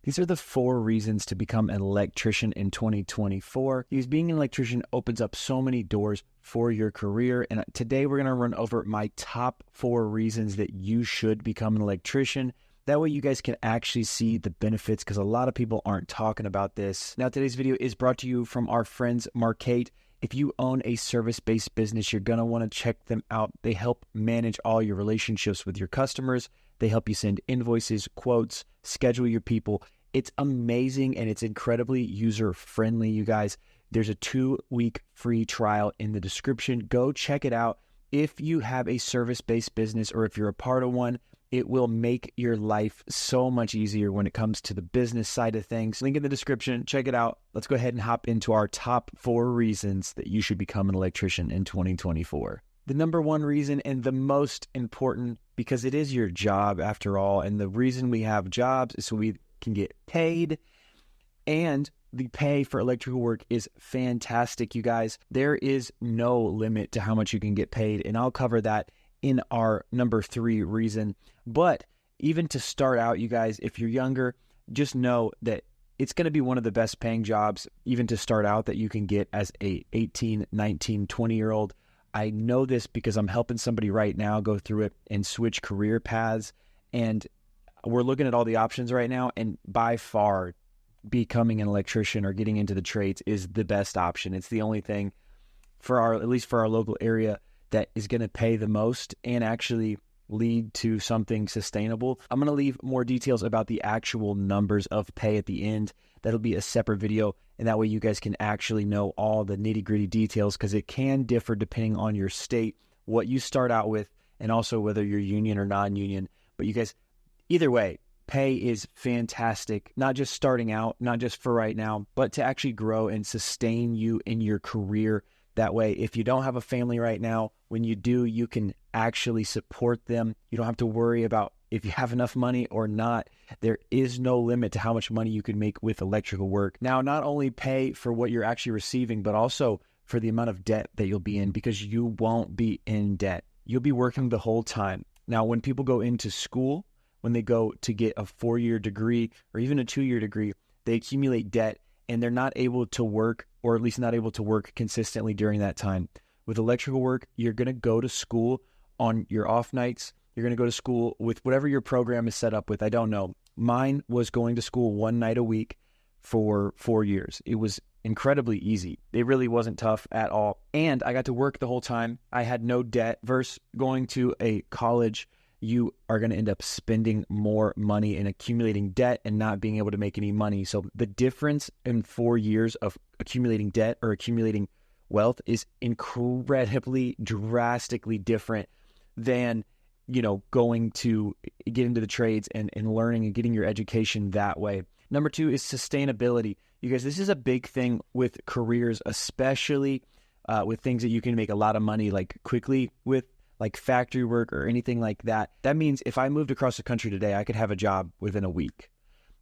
These are the 4 reasons to become an electrician in 2024. Because being an electrician opens up so many doors for your career. And today we're going to run over my top 4 reasons that you should become an electrician. That way you guys can actually see the benefits, because a lot of people aren't talking about this. Now, today's video is brought to you from our friends Markate. If you own a service-based business, you're going to want to check them out. They help manage all your relationships with your customers. They help you send invoices, quotes, schedule your people. It's amazing and it's incredibly user-friendly, you guys. There's a 2-week free trial in the description. Go check it out. If you have a service-based business or if you're a part of one, it will make your life so much easier when it comes to the business side of things. Link in the description. Check it out. Let's go ahead and hop into our top 4 reasons that you should become an electrician in 2024. The number 1 reason, and the most important, because it is your job after all, and the reason we have jobs is so we can get paid, and the pay for electrical work is fantastic, you guys. There is no limit to how much you can get paid, and I'll cover that in our number 3 reason. But even to start out, you guys, if you're younger, just know that it's going to be one of the best paying jobs, even to start out, that you can get as a 18, 19, 20-year-old. I know this because I'm helping somebody right now go through it and switch career paths. And we're looking at all the options right now. And by far, becoming an electrician or getting into the trades is the best option. It's the only thing at least for our local area, that is going to pay the most and actually lead to something sustainable. I'm going to leave more details about the actual numbers of pay at the end. That'll be a separate video, and that way you guys can actually know all the nitty-gritty details, because it can differ depending on your state, what you start out with, and also whether you're union or non-union. But you guys, either way, pay is fantastic, not just starting out, not just for right now, but to actually grow and sustain you in your career. That way, if you don't have a family right now, when you do, you can actually support them. You don't have to worry about if you have enough money or not. There is no limit to how much money you can make with electrical work. Now, not only pay for what you're actually receiving, but also for the amount of debt that you'll be in, because you won't be in debt. You'll be working the whole time. Now, when people go into school, when they go to get a 4-year degree or even a 2-year degree, they accumulate debt and they're not able to work, or at least not able to work consistently during that time. With electrical work, you're going to go to school on your off nights. You're going to go to school with whatever your program is set up with. I don't know. Mine was going to school 1 night a week for 4 years. It was incredibly easy. It really wasn't tough at all. And I got to work the whole time. I had no debt. Versus going to a college, you are going to end up spending more money and accumulating debt and not being able to make any money. So the difference in 4 years of accumulating debt or accumulating wealth is incredibly, drastically different than, going to get into the trades and learning and getting your education that way. Number 2 is sustainability. You guys, this is a big thing with careers, especially with things that you can make a lot of money like quickly with, like factory work or anything like that. That means if I moved across the country today, I could have a job within a week.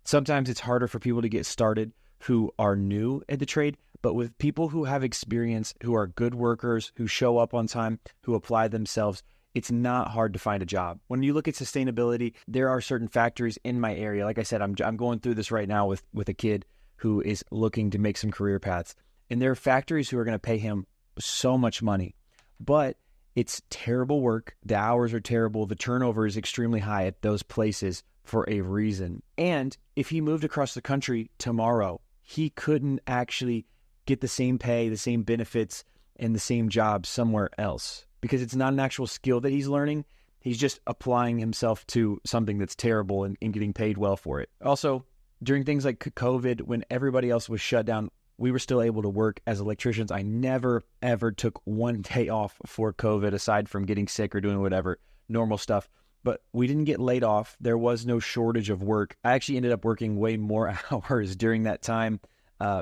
Sometimes it's harder for people to get started who are new at the trade, but with people who have experience, who are good workers, who show up on time, who apply themselves, it's not hard to find a job. When you look at sustainability, there are certain factories in my area. Like I said, I'm going through this right now with a kid who is looking to make some career paths. And there are factories who are going to pay him so much money, but it's terrible work. The hours are terrible. The turnover is extremely high at those places for a reason. And if he moved across the country tomorrow, he couldn't actually get the same pay, the same benefits, and the same job somewhere else, because it's not an actual skill that he's learning. He's just applying himself to something that's terrible and getting paid well for it. Also, during things like COVID, when everybody else was shut down, we were still able to work as electricians. I never, ever took 1 day off for COVID, aside from getting sick or doing whatever, normal stuff. But we didn't get laid off. There was no shortage of work. I actually ended up working way more hours during that time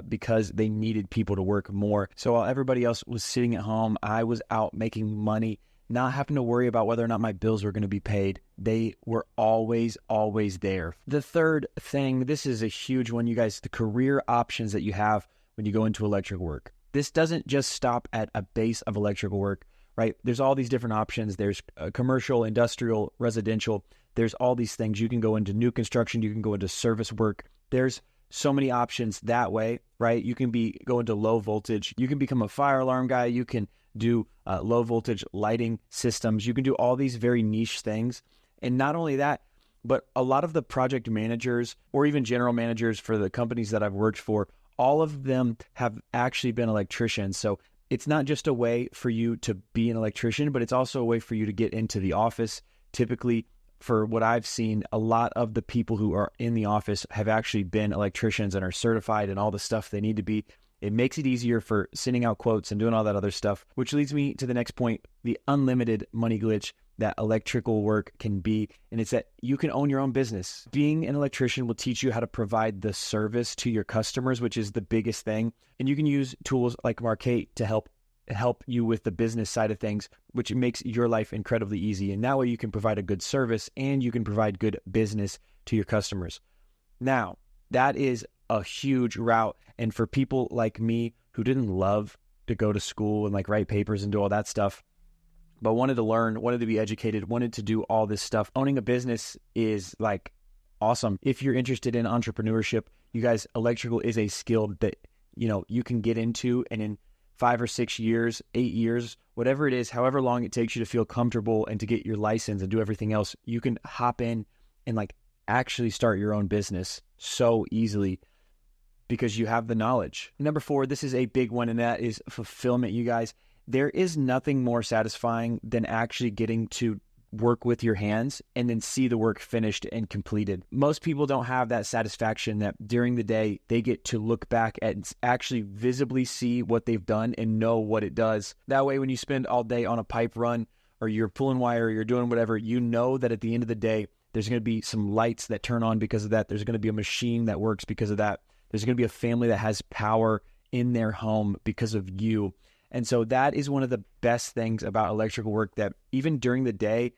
because they needed people to work more. So while everybody else was sitting at home, I was out making money, not having to worry about whether or not my bills were going to be paid. They were always, always there. The third thing, this is a huge one, you guys, the career options that you have when you go into electrical work. This doesn't just stop at a base of electrical work, right? There's all these different options. There's commercial, industrial, residential. There's all these things. You can go into new construction. You can go into service work. There's so many options that way, right? You can go into low voltage. You can become a fire alarm guy. You can do low voltage lighting systems. You can do all these very niche things. And not only that, but a lot of the project managers or even general managers for the companies that I've worked for, all of them have actually been electricians. So it's not just a way for you to be an electrician, but it's also a way for you to get into the office. Typically, for what I've seen, a lot of the people who are in the office have actually been electricians and are certified and all the stuff they need to be. It makes it easier for sending out quotes and doing all that other stuff, which leads me to the next point, the unlimited money glitch that electrical work can be. And it's that you can own your own business. Being an electrician will teach you how to provide the service to your customers, which is the biggest thing. And you can use tools like Markate to help you with the business side of things, which makes your life incredibly easy. And that way you can provide a good service and you can provide good business to your customers. Now, that is a huge route. And for people like me who didn't love to go to school and like write papers and do all that stuff, but wanted to learn, wanted to be educated, wanted to do all this stuff, owning a business is like awesome. If you're interested in entrepreneurship, you guys, electrical is a skill that, you can get into, and in 5 or 6 years, 8 years, whatever it is, however long it takes you to feel comfortable and to get your license and do everything else, you can hop in and like actually start your own business so easily because you have the knowledge. Number 4, this is a big one, and that is fulfillment, you guys. There is nothing more satisfying than actually getting to work with your hands and then see the work finished and completed. Most people don't have that satisfaction that during the day they get to look back and actually visibly see what they've done and know what it does. That way, when you spend all day on a pipe run or you're pulling wire or you're doing whatever, you know that at the end of the day, there's going to be some lights that turn on because of that. There's going to be a machine that works because of that. There's going to be a family that has power in their home because of you. And so that is one of the best things about electrical work, that even during the day,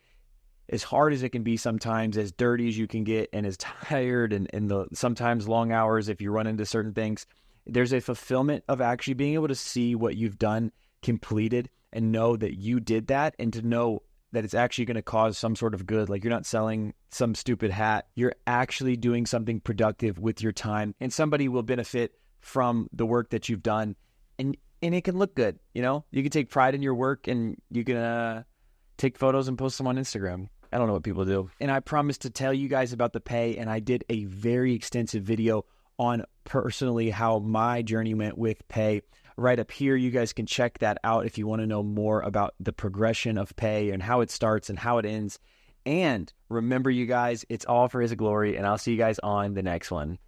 as hard as it can be sometimes, as dirty as you can get, and as tired and the sometimes long hours if you run into certain things, there's a fulfillment of actually being able to see what you've done completed and know that you did that, and to know that it's actually going to cause some sort of good. Like, you're not selling some stupid hat. You're actually doing something productive with your time, and somebody will benefit from the work that you've done. And it can look good, you can take pride in your work, and you can take photos and post them on Instagram. I don't know what people do. And I promised to tell you guys about the pay, and I did a very extensive video on personally how my journey went with pay. Right up here, you guys can check that out if you want to know more about the progression of pay and how it starts and how it ends. And remember, you guys, it's all for His glory, and I'll see you guys on the next one.